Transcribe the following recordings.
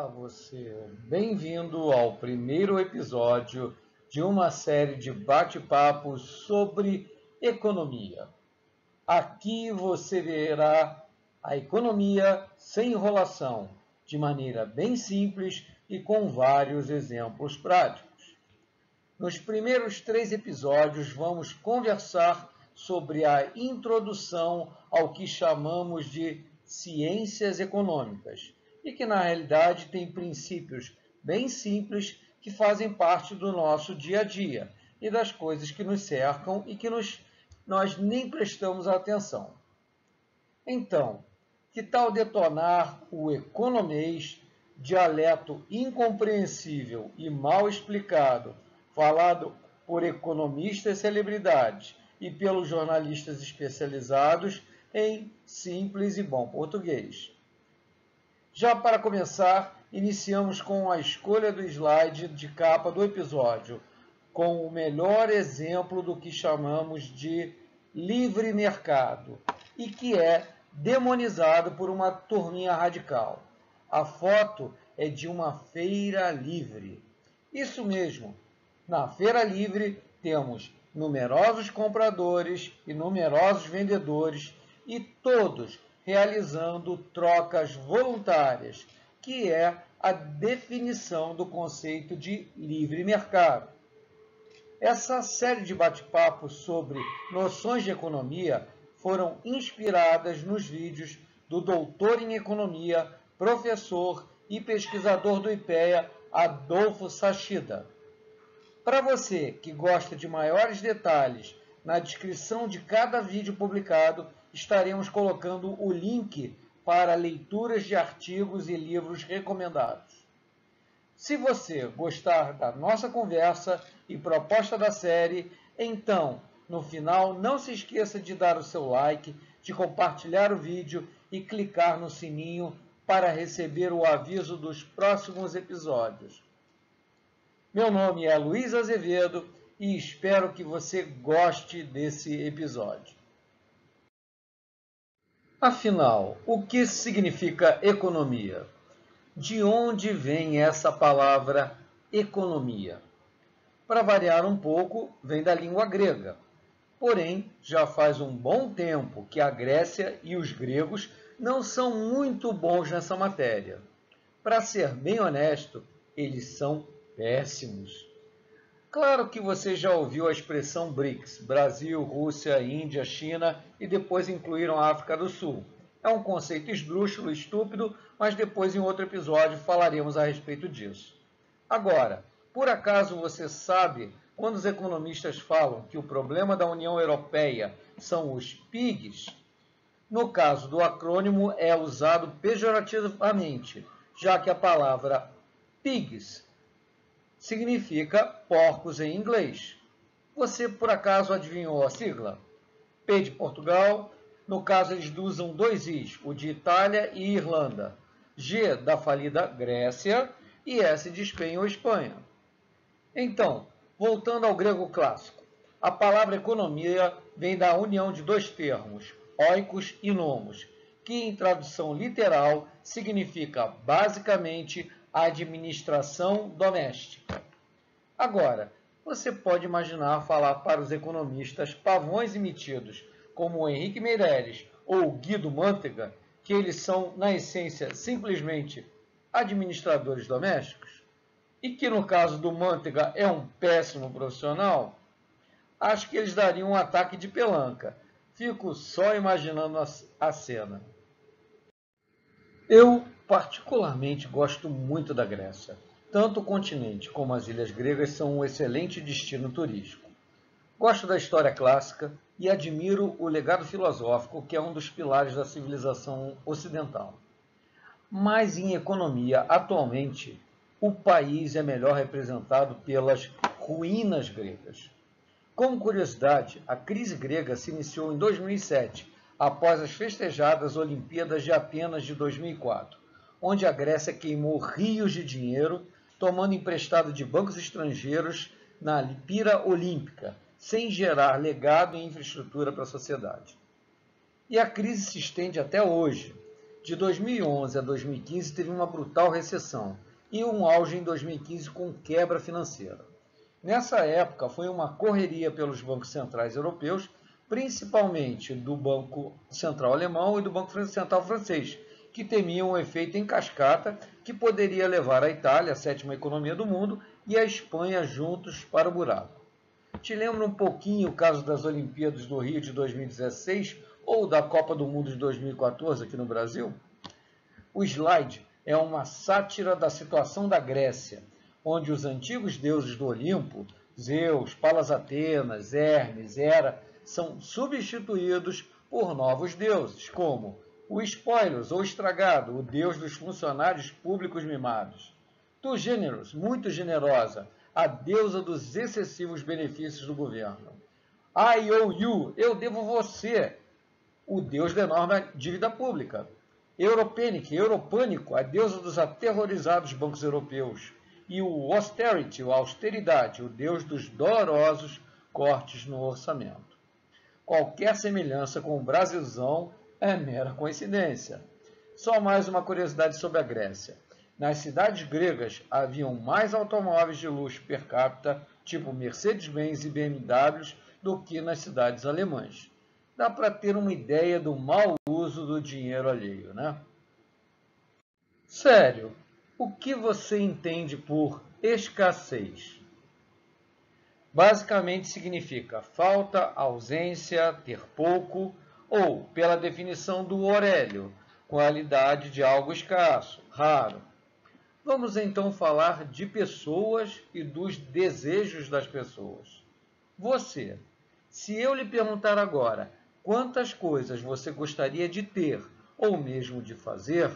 você. Bem-vindo ao primeiro episódio de uma série de bate-papos sobre economia. Aqui você verá a economia sem enrolação, de maneira bem simples e com vários exemplos práticos. Nos primeiros 3 episódios, vamos conversar sobre a introdução ao que chamamos de ciências econômicas, e que na realidade tem princípios bem simples que fazem parte do nosso dia a dia e das coisas que nos cercam e que nós nem prestamos atenção. Então, que tal detonar o economês, dialeto incompreensível e mal explicado, falado por economistas celebridades e pelos jornalistas especializados em simples e bom português? Já para começar, iniciamos com a escolha do slide de capa do episódio, com o melhor exemplo do que chamamos de livre mercado, e que é demonizado por uma turminha radical. A foto é de uma feira livre. Isso mesmo, na feira livre temos numerosos compradores e numerosos vendedores, e todos realizando trocas voluntárias, que é a definição do conceito de livre mercado. Essa série de bate-papos sobre noções de economia foram inspiradas nos vídeos do doutor em economia, professor e pesquisador do IPEA, Adolfo Sachida. Para você que gosta de maiores detalhes, na descrição de cada vídeo publicado estaremos colocando o link para leituras de artigos e livros recomendados. Se você gostar da nossa conversa e proposta da série, então, no final, não se esqueça de dar o seu like, de compartilhar o vídeo e clicar no sininho para receber o aviso dos próximos episódios. Meu nome é Luiz Azevedo e espero que você goste desse episódio. Afinal, o que significa economia? De onde vem essa palavra economia? Para variar um pouco, vem da língua grega. Porém, já faz um bom tempo que a Grécia e os gregos não são muito bons nessa matéria. Para ser bem honesto, eles são péssimos. Claro que você já ouviu a expressão BRICS, Brasil, Rússia, Índia, China e depois incluíram a África do Sul. É um conceito esdrúxulo, estúpido, mas depois em outro episódio falaremos a respeito disso. Agora, por acaso você sabe quando os economistas falam que o problema da União Europeia são os PIGs? No caso do acrônimo é usado pejorativamente, já que a palavra PIGs significa porcos em inglês. Você, por acaso, adivinhou a sigla? P de Portugal, no caso eles usam 2 Is, o de Itália e Irlanda. G da falida Grécia e S de Espanha ou Espanha. Então, voltando ao grego clássico, a palavra economia vem da união de 2 termos, oikos e nomos, que em tradução literal significa basicamente administração doméstica. Agora, você pode imaginar falar para os economistas pavões e metidos, como o Henrique Meirelles ou Guido Mantega, que eles são, na essência, simplesmente administradores domésticos? E que, no caso do Mantega, é um péssimo profissional? Acho que eles dariam um ataque de pelanca. Fico só imaginando a cena. Eu, particularmente, gosto muito da Grécia. Tanto o continente como as ilhas gregas são um excelente destino turístico. Gosto da história clássica e admiro o legado filosófico, que é um dos pilares da civilização ocidental. Mas em economia, atualmente, o país é melhor representado pelas ruínas gregas. Como curiosidade, a crise grega se iniciou em 2007, após as festejadas Olimpíadas de Atenas de 2004, onde a Grécia queimou rios de dinheiro, tomando emprestado de bancos estrangeiros na pira olímpica, sem gerar legado e infraestrutura para a sociedade. E a crise se estende até hoje. De 2011 a 2015 teve uma brutal recessão e um auge em 2015 com quebra financeira. Nessa época foi uma correria pelos bancos centrais europeus, principalmente do Banco Central Alemão e do Banco Central Francês, que temiam um efeito em cascata que poderia levar a Itália, a sétima economia do mundo, e a Espanha juntos para o buraco. Te lembra um pouquinho o caso das Olimpíadas do Rio de 2016 ou da Copa do Mundo de 2014 aqui no Brasil? O slide é uma sátira da situação da Grécia, onde os antigos deuses do Olimpo, Zeus, Palas Atenas, Hermes, Hera, são substituídos por novos deuses, como o Spoilos, ou Estragado, o deus dos funcionários públicos mimados. Tu Generous, muito generosa, a deusa dos excessivos benefícios do governo. I owe you, eu devo você, o deus da enorme dívida pública. Europânico, a deusa dos aterrorizados bancos europeus. E o Austerity, a austeridade, o deus dos dolorosos cortes no orçamento. Qualquer semelhança com o Brasilzão é mera coincidência. Só mais uma curiosidade sobre a Grécia. Nas cidades gregas haviam mais automóveis de luxo per capita, tipo Mercedes-Benz e BMWs, do que nas cidades alemãs. Dá para ter uma ideia do mau uso do dinheiro alheio, né? Sério, o que você entende por escassez? Basicamente significa falta, ausência, ter pouco, ou, pela definição do Aurélio, qualidade de algo escasso, raro. Vamos então falar de pessoas e dos desejos das pessoas. Você, se eu lhe perguntar agora quantas coisas você gostaria de ter ou mesmo de fazer,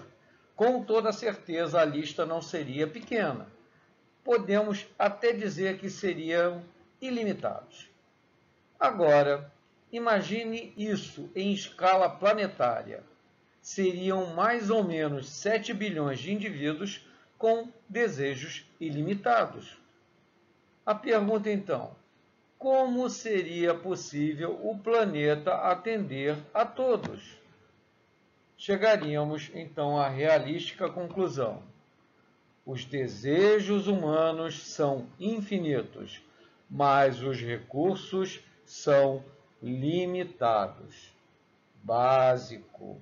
com toda certeza a lista não seria pequena. Podemos até dizer que seriam ilimitados. Agora, imagine isso em escala planetária. Seriam mais ou menos 7 bilhões de indivíduos com desejos ilimitados. A pergunta então, como seria possível o planeta atender a todos? Chegaríamos então à realística conclusão. Os desejos humanos são infinitos, mas os recursos são limitados. Básico.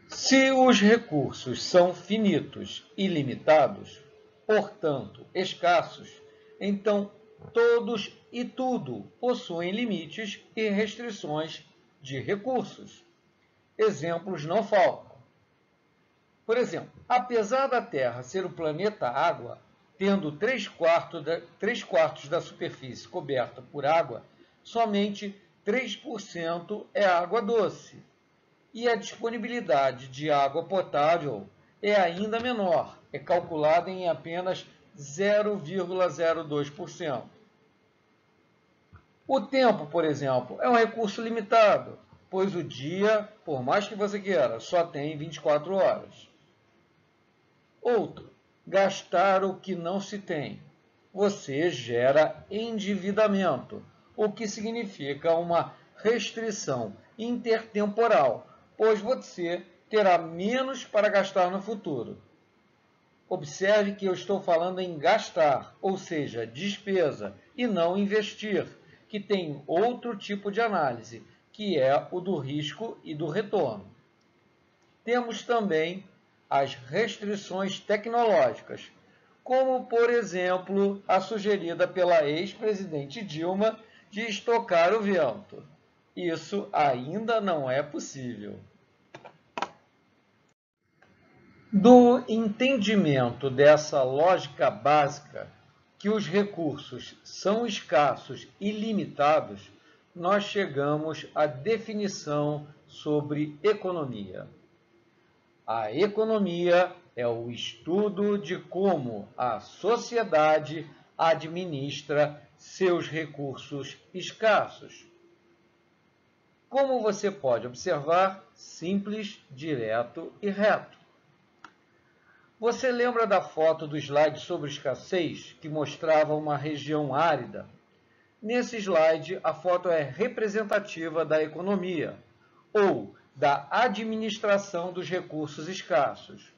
Se os recursos são finitos e limitados, portanto escassos, então todos e tudo possuem limites e restrições de recursos. Exemplos não faltam. Por exemplo, apesar da Terra ser o planeta água, tendo 3/4 da superfície coberta por água, somente 3% é água doce. E a disponibilidade de água potável é ainda menor, é calculada em apenas 0,02%. O tempo, por exemplo, é um recurso limitado, pois o dia, por mais que você queira, só tem 24 horas. Outro, gastar o que não se tem. Você gera endividamento, o que significa uma restrição intertemporal, pois você terá menos para gastar no futuro. Observe que eu estou falando em gastar, ou seja, despesa, e não investir, que tem outro tipo de análise, que é o do risco e do retorno. Temos também as restrições tecnológicas, como, por exemplo, a sugerida pela ex-presidente Dilma de estocar o vento. Isso ainda não é possível. Do entendimento dessa lógica básica, que os recursos são escassos e limitados, nós chegamos à definição sobre economia. A economia é o estudo de como a sociedade administra seus recursos escassos. Como você pode observar, simples, direto e reto. Você lembra da foto do slide sobre escassez, que mostrava uma região árida? Nesse slide, a foto é representativa da economia, ou da administração dos recursos escassos.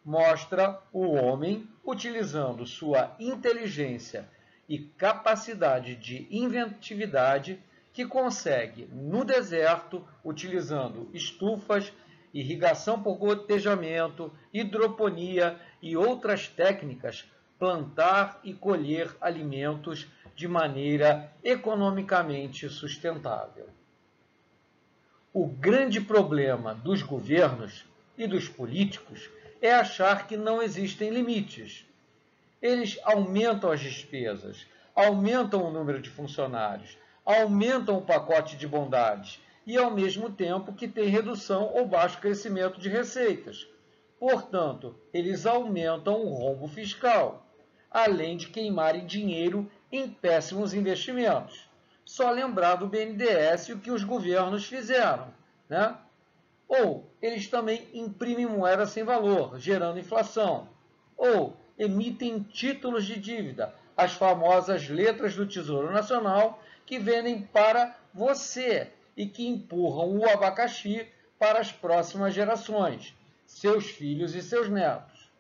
Mostra o homem utilizando sua inteligência e capacidade de inventividade que consegue, no deserto, utilizando estufas, irrigação por gotejamento, hidroponia e outras técnicas, plantar e colher alimentos de maneira economicamente sustentável. O grande problema dos governos e dos políticos é achar que não existem limites. Eles aumentam as despesas, aumentam o número de funcionários, aumentam o pacote de bondades e, ao mesmo tempo, que tem redução ou baixo crescimento de receitas. Portanto, eles aumentam o rombo fiscal, além de queimarem dinheiro em péssimos investimentos. Só lembrar do BNDES e o que os governos fizeram, né? Ou eles também imprimem moeda sem valor, gerando inflação. Ou emitem títulos de dívida, as famosas letras do Tesouro Nacional, que vendem para você e que empurram o abacaxi para as próximas gerações, seus filhos e seus netos.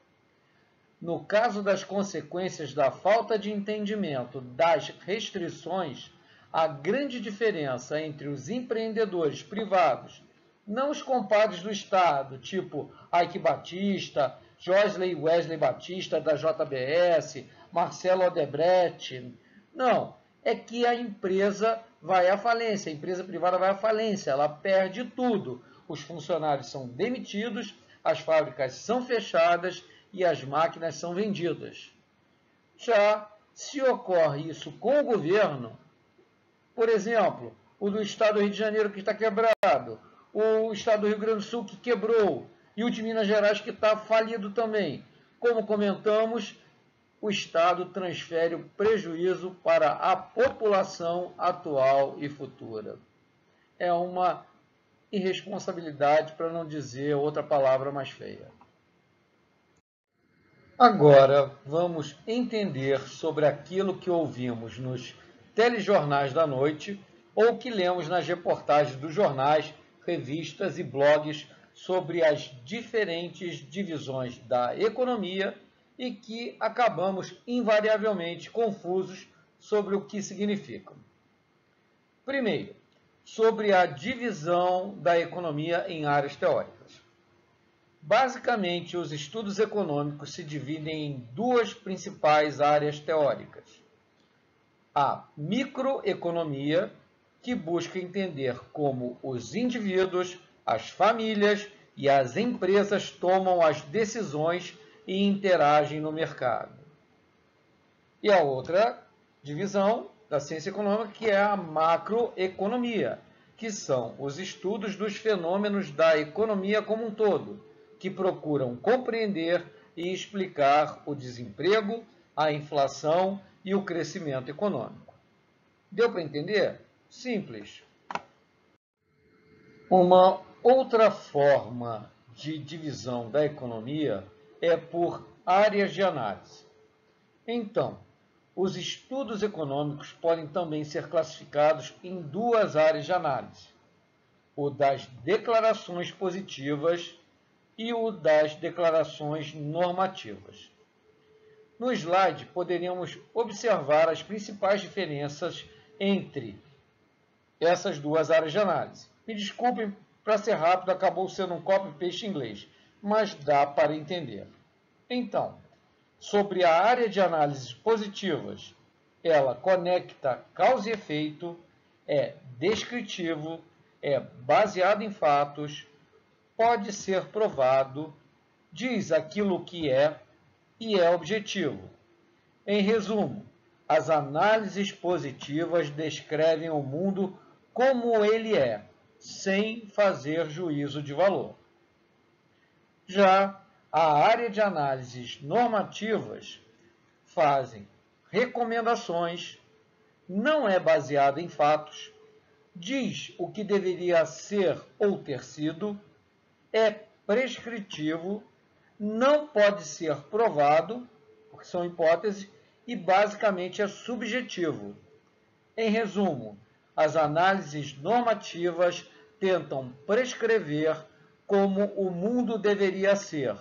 No caso das consequências da falta de entendimento das restrições, a grande diferença entre os empreendedores privados, não os compadres do Estado, tipo Ike Batista, Josley Wesley Batista da JBS, Marcelo Odebrecht, não, é que a empresa vai à falência, a empresa privada vai à falência, ela perde tudo. Os funcionários são demitidos, as fábricas são fechadas e as máquinas são vendidas. Já se ocorre isso com o governo, por exemplo, o do Estado do Rio de Janeiro que está quebrado, o Estado do Rio Grande do Sul que quebrou e o de Minas Gerais que está falido também. Como comentamos, o Estado transfere o prejuízo para a população atual e futura. É uma irresponsabilidade, para não dizer outra palavra mais feia. Agora vamos entender sobre aquilo que ouvimos nos telejornais da noite ou que lemos nas reportagens dos jornais, revistas e blogs sobre as diferentes divisões da economia e que acabamos invariavelmente confusos sobre o que significam. Primeiro, sobre a divisão da economia em áreas teóricas. Basicamente, os estudos econômicos se dividem em duas principais áreas teóricas. A microeconomia, que busca entender como os indivíduos, as famílias e as empresas tomam as decisões e interagem no mercado. E a outra divisão da ciência econômica, que é a macroeconomia, que são os estudos dos fenômenos da economia como um todo, que procuram compreender e explicar o desemprego, a inflação e o crescimento econômico. Deu para entender? Simples. Uma outra forma de divisão da economia é por áreas de análise. Então, os estudos econômicos podem também ser classificados em duas áreas de análise: o das declarações positivas e o das declarações normativas. No slide, poderíamos observar as principais diferenças entre essas duas áreas de análise. Me desculpem, para ser rápido, acabou sendo um copy-paste em inglês, mas dá para entender. Então, sobre a área de análises positivas, ela conecta causa e efeito, é descritivo, é baseado em fatos, pode ser provado, diz aquilo que é e é objetivo. Em resumo, as análises positivas descrevem o mundo como ele é, sem fazer juízo de valor. Já a área de análises normativas fazem recomendações, não é baseada em fatos, diz o que deveria ser ou ter sido, é prescritivo, não pode ser provado, porque são hipóteses, e basicamente é subjetivo. Em resumo, as análises normativas tentam prescrever como o mundo deveria ser,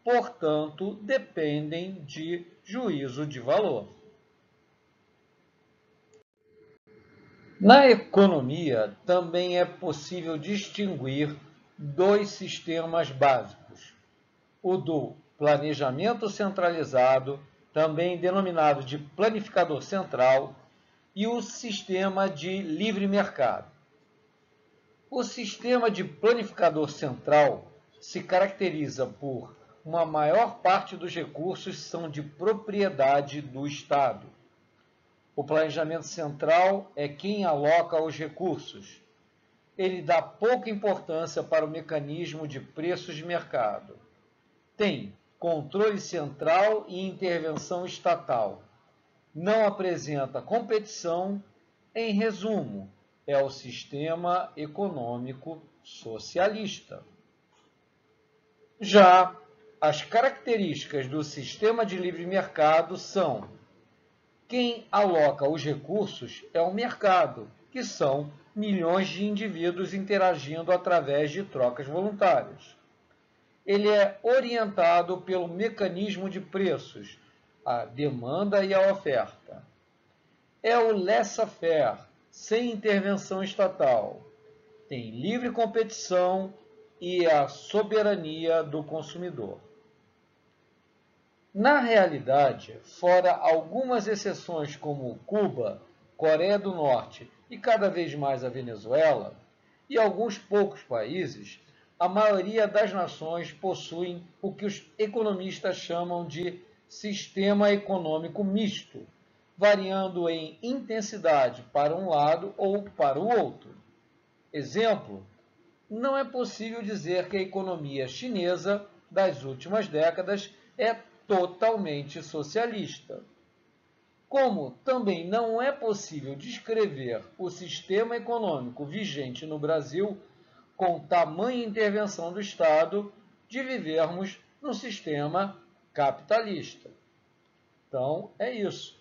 portanto, dependem de juízo de valor. Na economia, também é possível distinguir dois sistemas básicos: o do planejamento centralizado, também denominado de planificador central, e o sistema de livre mercado. O sistema de planificador central se caracteriza por uma maior parte dos recursos são de propriedade do Estado. O planejamento central é quem aloca os recursos. Ele dá pouca importância para o mecanismo de preços de mercado. Tem controle central e intervenção estatal. Não apresenta competição. Em resumo, é o sistema econômico socialista. Já as características do sistema de livre mercado são: quem aloca os recursos é o mercado, que são milhões de indivíduos interagindo através de trocas voluntárias. Ele é orientado pelo mecanismo de preços, a demanda e a oferta. É o laissez-faire, sem intervenção estatal. Tem livre competição e a soberania do consumidor. Na realidade, fora algumas exceções como Cuba, Coreia do Norte e cada vez mais a Venezuela, e alguns poucos países, a maioria das nações possuem o que os economistas chamam de sistema econômico misto, variando em intensidade para um lado ou para o outro. Exemplo: não é possível dizer que a economia chinesa das últimas décadas é totalmente socialista. Como também não é possível descrever o sistema econômico vigente no Brasil com tamanha intervenção do Estado de vivermos num sistema capitalista. Então, é isso.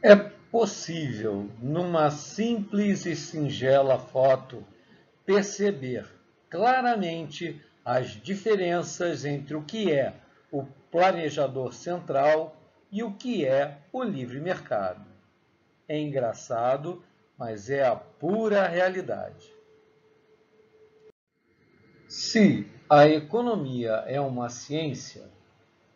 É possível, numa simples e singela foto, perceber claramente as diferenças entre o que é o planejador central e o que é o livre mercado. É engraçado, mas é a pura realidade. Se a economia é uma ciência,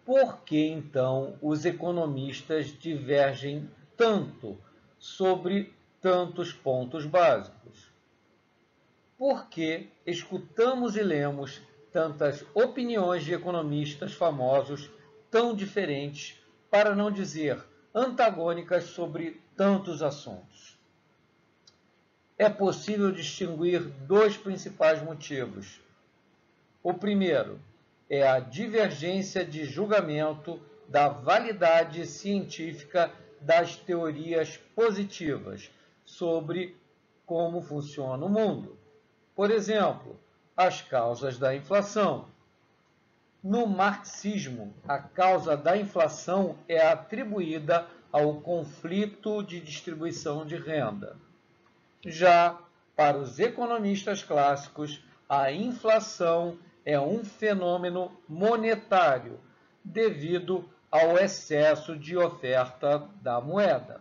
por que então os economistas divergem tanto sobre tantos pontos básicos? Por que escutamos e lemos tantas opiniões de economistas famosos tão diferentes, para não dizer antagônicas, sobre tantos assuntos? É possível distinguir dois principais motivos. O primeiro é a divergência de julgamento da validade científica das teorias positivas sobre como funciona o mundo. Por exemplo, as causas da inflação. No marxismo, a causa da inflação é atribuída ao conflito de distribuição de renda. Já para os economistas clássicos, a inflação é um fenômeno monetário devido ao excesso de oferta da moeda.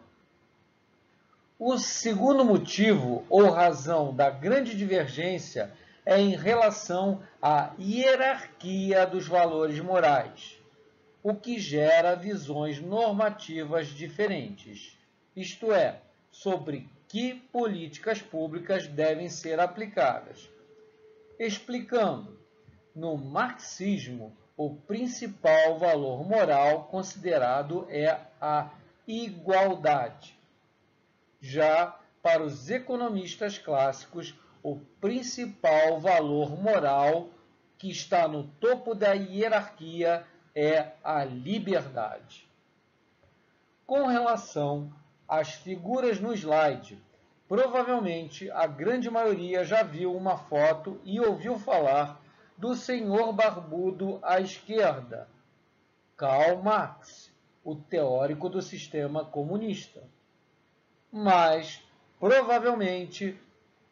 O segundo motivo ou razão da grande divergência é em relação à hierarquia dos valores morais, o que gera visões normativas diferentes, isto é, sobre que políticas públicas devem ser aplicadas. Explicando, no marxismo, o principal valor moral considerado é a igualdade. Já para os economistas clássicos, o principal valor moral que está no topo da hierarquia é a liberdade. Com relação às figuras no slide, provavelmente a grande maioria já viu uma foto e ouviu falar do senhor barbudo à esquerda, Karl Marx, o teórico do sistema comunista. Mas, provavelmente,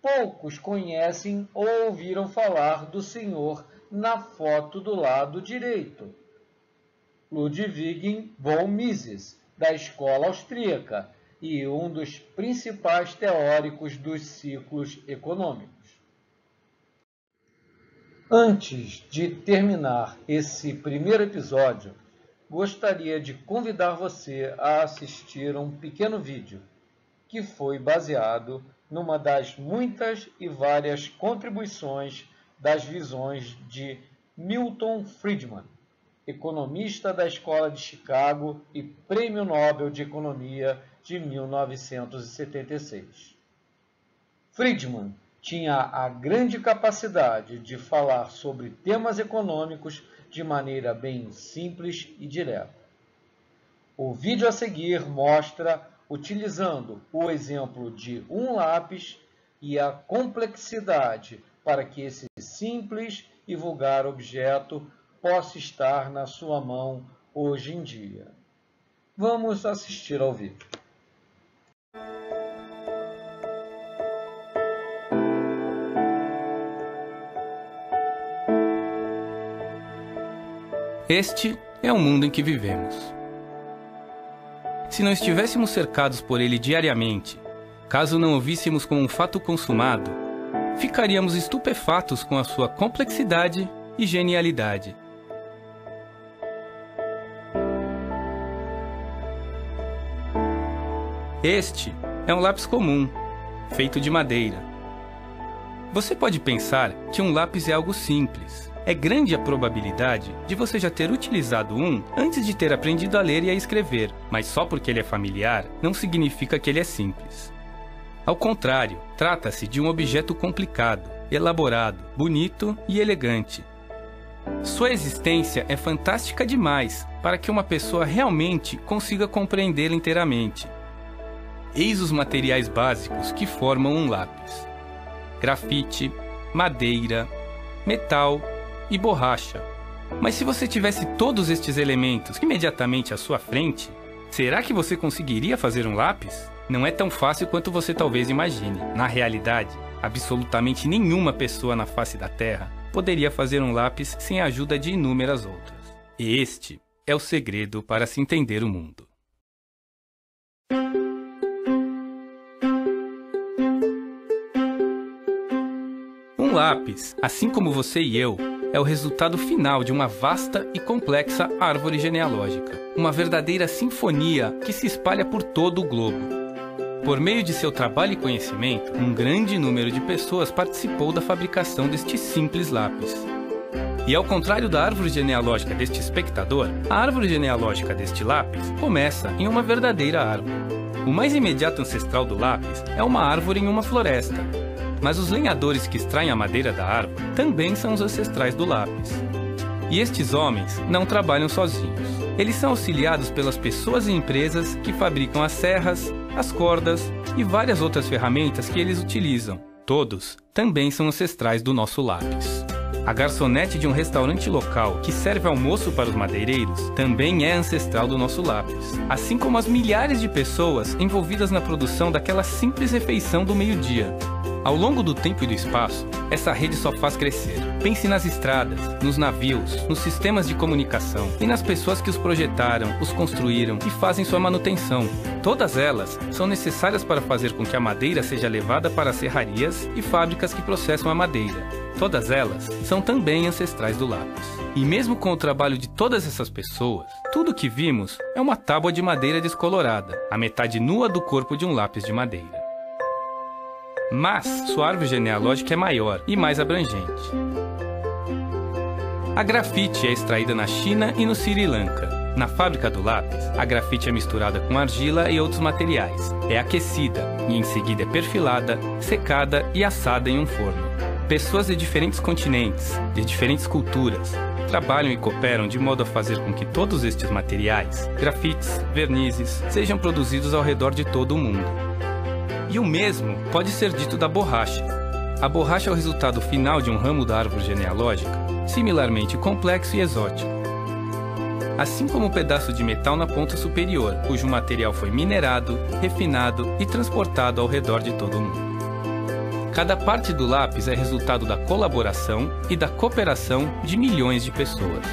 poucos conhecem ou ouviram falar do senhor na foto do lado direito. Ludwig von Mises, da escola austríaca, e um dos principais teóricos dos ciclos econômicos. Antes de terminar esse primeiro episódio, gostaria de convidar você a assistir um pequeno vídeo que foi baseado numa das muitas e várias contribuições das visões de Milton Friedman, economista da Escola de Chicago e Prêmio Nobel de Economia de 1976. Friedman tinha a grande capacidade de falar sobre temas econômicos de maneira bem simples e direta. O vídeo a seguir mostra, utilizando o exemplo de um lápis e a complexidade para que esse simples e vulgar objeto possa estar na sua mão hoje em dia. Vamos assistir ao vídeo. Este é o mundo em que vivemos. Se não estivéssemos cercados por ele diariamente, caso não o víssemos como um fato consumado, ficaríamos estupefatos com a sua complexidade e genialidade. Este é um lápis comum, feito de madeira. Você pode pensar que um lápis é algo simples. É grande a probabilidade de você já ter utilizado um antes de ter aprendido a ler e a escrever, mas só porque ele é familiar, não significa que ele é simples. Ao contrário, trata-se de um objeto complicado, elaborado, bonito e elegante. Sua existência é fantástica demais para que uma pessoa realmente consiga compreendê-la inteiramente. Eis os materiais básicos que formam um lápis: grafite, madeira, metal e borracha. Mas se você tivesse todos estes elementos imediatamente à sua frente, será que você conseguiria fazer um lápis? Não é tão fácil quanto você talvez imagine. Na realidade, absolutamente nenhuma pessoa na face da Terra poderia fazer um lápis sem a ajuda de inúmeras outras. E este é o segredo para se entender o mundo. Um lápis, assim como você e eu, é o resultado final de uma vasta e complexa árvore genealógica, uma verdadeira sinfonia que se espalha por todo o globo. Por meio de seu trabalho e conhecimento, um grande número de pessoas participou da fabricação deste simples lápis. E ao contrário da árvore genealógica deste espectador, a árvore genealógica deste lápis começa em uma verdadeira árvore. O mais imediato ancestral do lápis é uma árvore em uma floresta. Mas os lenhadores que extraem a madeira da árvore também são os ancestrais do lápis. E estes homens não trabalham sozinhos. Eles são auxiliados pelas pessoas e empresas que fabricam as serras, as cordas e várias outras ferramentas que eles utilizam. Todos também são ancestrais do nosso lápis. A garçonete de um restaurante local que serve almoço para os madeireiros também é ancestral do nosso lápis, assim como as milhares de pessoas envolvidas na produção daquela simples refeição do meio-dia. Ao longo do tempo e do espaço, essa rede só faz crescer. Pense nas estradas, nos navios, nos sistemas de comunicação e nas pessoas que os projetaram, os construíram e fazem sua manutenção. Todas elas são necessárias para fazer com que a madeira seja levada para as serrarias e fábricas que processam a madeira. Todas elas são também ancestrais do lápis. E mesmo com o trabalho de todas essas pessoas, tudo o que vimos é uma tábua de madeira descolorada, a metade nua do corpo de um lápis de madeira. Mas sua árvore genealógica é maior e mais abrangente. A grafite é extraída na China e no Sri Lanka. Na fábrica do lápis, a grafite é misturada com argila e outros materiais. É aquecida e em seguida é perfilada, secada e assada em um forno. Pessoas de diferentes continentes, de diferentes culturas, trabalham e cooperam de modo a fazer com que todos estes materiais, grafites, vernizes, sejam produzidos ao redor de todo o mundo. E o mesmo pode ser dito da borracha. A borracha é o resultado final de um ramo da árvore genealógica, similarmente complexo e exótico. Assim como um pedaço de metal na ponta superior, cujo material foi minerado, refinado e transportado ao redor de todo o mundo. Cada parte do lápis é resultado da colaboração e da cooperação de milhões de pessoas.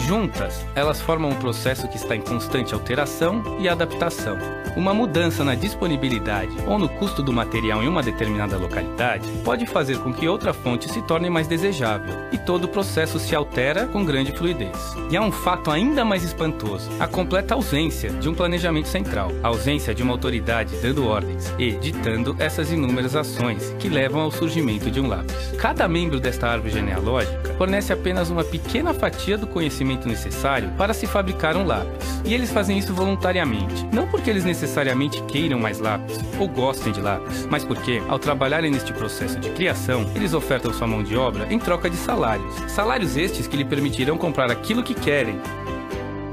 Juntas, elas formam um processo que está em constante alteração e adaptação. Uma mudança na disponibilidade ou no custo do material em uma determinada localidade pode fazer com que outra fonte se torne mais desejável, e todo o processo se altera com grande fluidez. E há um fato ainda mais espantoso: a completa ausência de um planejamento central, a ausência de uma autoridade dando ordens e ditando essas inúmeras ações que levam ao surgimento de um lápis. Cada membro desta árvore genealógica fornece apenas uma pequena fatia do conhecimento necessário para se fabricar um lápis. E eles fazem isso voluntariamente, não porque eles necessariamente queiram mais lápis ou gostem de lápis, mas porque, ao trabalharem neste processo de criação, eles ofertam sua mão de obra em troca de salários. Salários estes que lhe permitirão comprar aquilo que querem.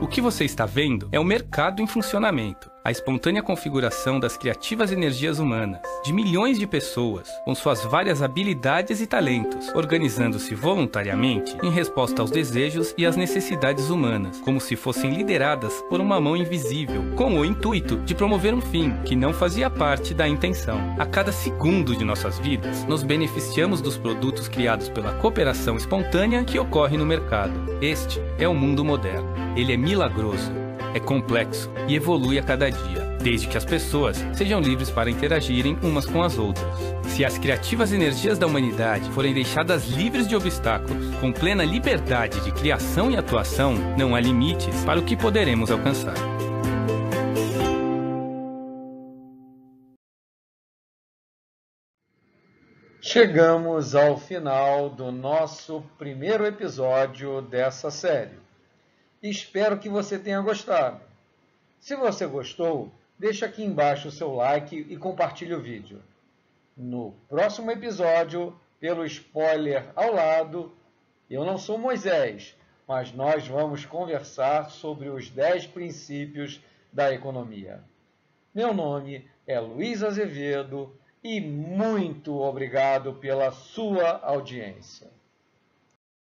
O que você está vendo é o mercado em funcionamento. A espontânea configuração das criativas energias humanas, de milhões de pessoas, com suas várias habilidades e talentos, organizando-se voluntariamente em resposta aos desejos e às necessidades humanas, como se fossem lideradas por uma mão invisível, com o intuito de promover um fim que não fazia parte da intenção. A cada segundo de nossas vidas, nos beneficiamos dos produtos criados pela cooperação espontânea que ocorre no mercado. Este é o mundo moderno. Ele é milagroso, é complexo e evolui a cada dia, desde que as pessoas sejam livres para interagirem umas com as outras. Se as criativas energias da humanidade forem deixadas livres de obstáculos, com plena liberdade de criação e atuação, não há limites para o que poderemos alcançar. Chegamos ao final do nosso primeiro episódio dessa série. Espero que você tenha gostado. Se você gostou, deixa aqui embaixo o seu like e compartilhe o vídeo. No próximo episódio, pelo spoiler ao lado, eu não sou Moisés, mas nós vamos conversar sobre os 10 princípios da economia. Meu nome é Luiz Azevedo e muito obrigado pela sua audiência.